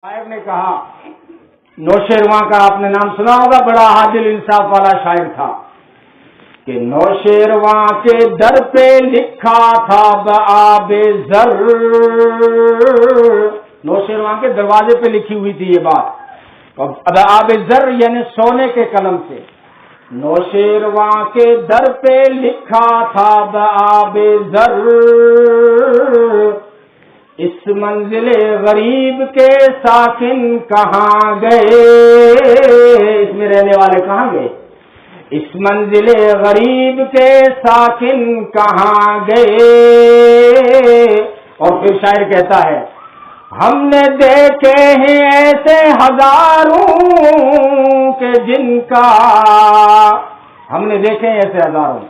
شاعر نے کہا، نوشیروان کا آپ نے نام سنا ہوگا، بڑا عادل انصاف والا شاعر تھا، کہ نوشیروان کے در پہ لکھا تھا بآب زر، نوشیروان کے دروازے پہ لکھی ہوئی تھی یہ بات، بآب زر یعنی سونے کے قلم سے، نوشیروان کے در پہ لکھا تھا بآب زر، اس منزل غریب کے ساکن کہاں گئے، اس میں رہنے والے کہاں گئے، اس منزل غریب کے ساکن کہاں گئے، اور پھر شاعر کہتا ہے، ہم نے دیکھے ہیں ایسے ہزاروں کے جن کا، ہم نے دیکھے ہیں ایسے ہزاروں،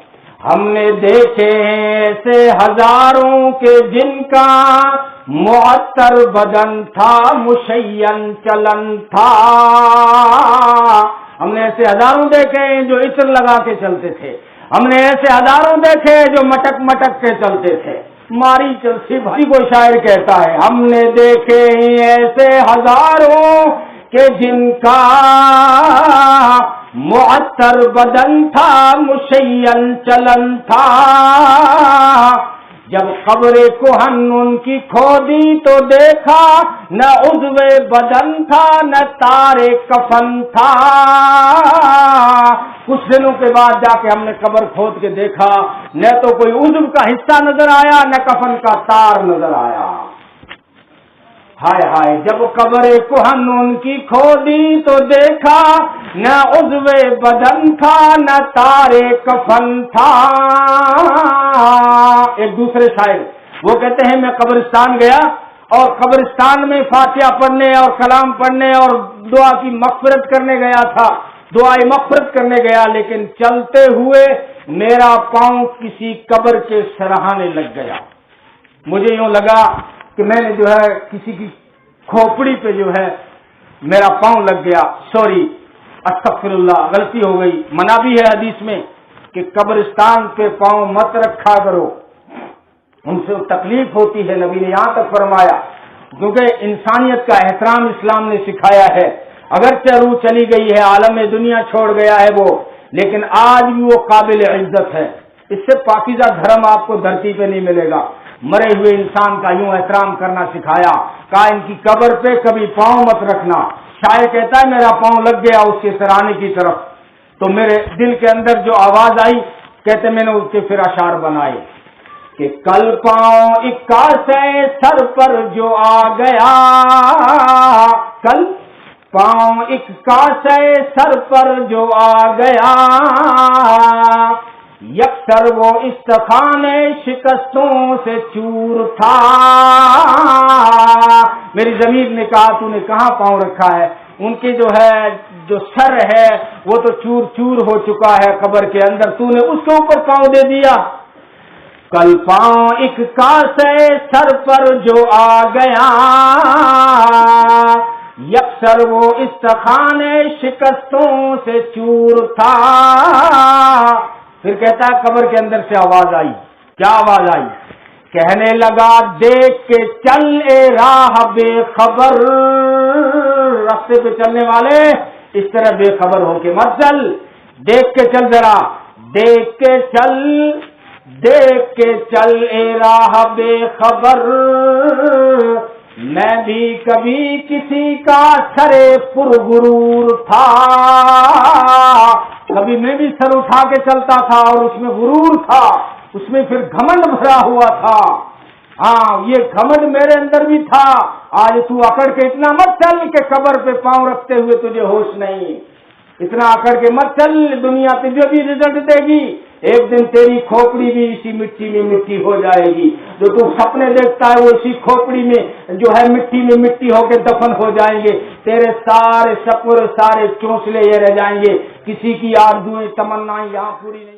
ہم نے دیکھے ہیں ایسے ہزاروں کے جن کا معطر بدن تھا مشین چلن تھا، ہم نے ایسے ہزاروں دیکھے ہیں جو عطر لگا کے چلتے تھے، ہم نے ایسے ہزاروں دیکھے جو مٹک مٹک کے چلتے تھے، ماری چلتی بھائی کو شاعر کہتا ہے، ہم نے دیکھے ہیں ایسے ہزاروں کہ جن کا معطر بدن تھا مشین چلن تھا، جب قبر کہن ان کی کھودی تو دیکھا نہ عضو بدن تھا نہ تار کفن تھا، کچھ دنوں کے بعد جا کے ہم نے قبر کھود کے دیکھا، نہ تو کوئی عضو کا حصہ نظر آیا نہ کفن کا تار نظر آیا، ہائے ہائے جب قبر کہن ان کی کھودی تو دیکھا نہ عضو بدن تھا نہ تار کفن تھا۔ ایک دوسرے شاعر وہ کہتے ہیں، میں قبرستان گیا اور قبرستان میں فاتحہ پڑھنے اور کلام پڑھنے اور دعا کی مغفرت کرنے گیا تھا، دعائے مغفرت کرنے گیا، لیکن چلتے ہوئے میرا پاؤں کسی قبر کے سرہانے لگ گیا، مجھے یوں لگا کہ میں نے جو ہے کسی کی کھوپڑی پہ جو ہے میرا پاؤں لگ گیا، سوری استغفر اللہ، غلطی ہو گئی، منع بھی ہے حدیث میں کہ قبرستان پہ پاؤں مت رکھا کرو، ان سے تکلیف ہوتی ہے، نبی نے یہاں تک فرمایا، کیونکہ انسانیت کا احترام اسلام نے سکھایا ہے، اگرچہ روح چلی گئی ہے، عالم دنیا چھوڑ گیا ہے وہ، لیکن آج بھی وہ قابل عزت ہے، اس سے پاکیزہ دھرم آپ کو دھرتی پہ نہیں ملے گا، مرے ہوئے انسان کا یوں احترام کرنا سکھایا، کہا ان کی قبر پہ کبھی پاؤں مت رکھنا، شاعر کہتا ہے میرا پاؤں لگ گیا اس کے سرانے کی طرف، تو میرے دل کے اندر جو آواز آئی، کہتے میں نے اس کے پھر اشعار بنائے کہ کل پاؤں اکا سے سر پر جو آ گیا، کل پاؤں اکا سے سر پر جو آ گیا، یکسر وہ استخانے شکستوں سے چور تھا، میری ضمیر نے کہا تو نے کہاں پاؤں رکھا ہے، ان کے جو ہے جو سر ہے وہ تو چور چور ہو چکا ہے قبر کے اندر، تو نے اس کے اوپر پاؤں دے دیا، کل پاؤں ایک کا سے سر پر جو آ گیا، یکسر وہ استخانے شکستوں سے چور تھا، پھر کہتا ہے قبر کے اندر سے آواز آئی، کیا آواز آئی، کہنے لگا دیکھ کے چل اے راہ بے خبر، راستے پہ چلنے والے اس طرح بے خبر ہو کے مت چل، دیکھ کے چل ذرا، دیکھ کے چل اے راہ بے خبر، میں بھی کبھی کسی کا سرے پر غرور تھا، کبھی میں بھی سر اٹھا کے چلتا تھا اور اس میں غرور تھا، اس میں پھر گھمنڈ بھرا ہوا تھا، ہاں یہ گھمنڈ میرے اندر بھی تھا، آج تو اکڑ کے اتنا مت چل کہ قبر پہ پاؤں رکھتے ہوئے تجھے ہوش نہیں، اتنا اکڑ کے مت چل، دنیا تجھے بھی رزلٹ دے گی، ایک دن تیری کھوپڑی بھی اسی مٹی میں مٹی ہو جائے گی، جو تو سپنے دیکھتا ہے وہ اسی کھوپڑی میں جو ہے مٹی میں مٹی ہو کے دفن ہو جائیں گے، تیرے سارے سپنے سارے چونسلے یہ رہ جائیں گے، کسی کی آرزوئیں تمنائیں یہاں پوری نہیں